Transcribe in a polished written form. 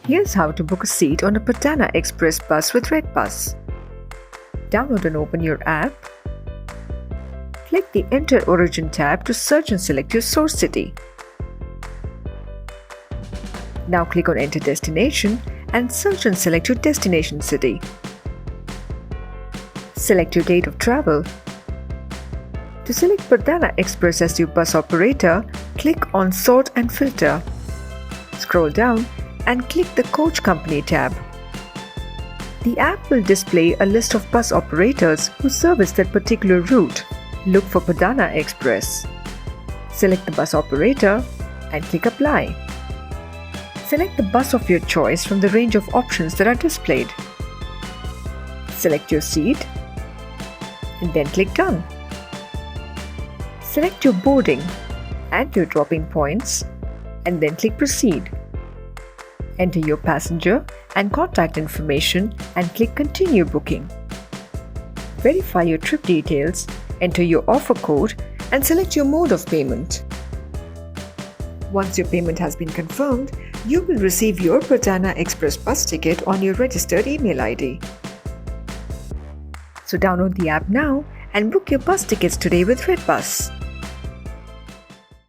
Here's how to book a seat on a Perdana Express bus with redBus. Download and open your app. Click the Enter Origin tab to search and select your source city. Now click on Enter Destination and search and select your destination city. Select your date of travel. To select Perdana Express as your bus operator, click on Sort and Filter. Scroll down and click the Coach Company tab. The app will display a list of bus operators who service that particular route. Look for Perdana Express. Select the bus operator and click Apply. Select the bus of your choice from the range of options that are displayed. Select your seat and then click Done. Select your boarding and your dropping points and then click Proceed. Enter your passenger and contact information and click Continue Booking. Verify your trip details, enter your offer code and select your mode of payment. Once your payment has been confirmed, you will receive your Perdana Express bus ticket on your registered email ID. So download the app now and book your bus tickets today with redBus.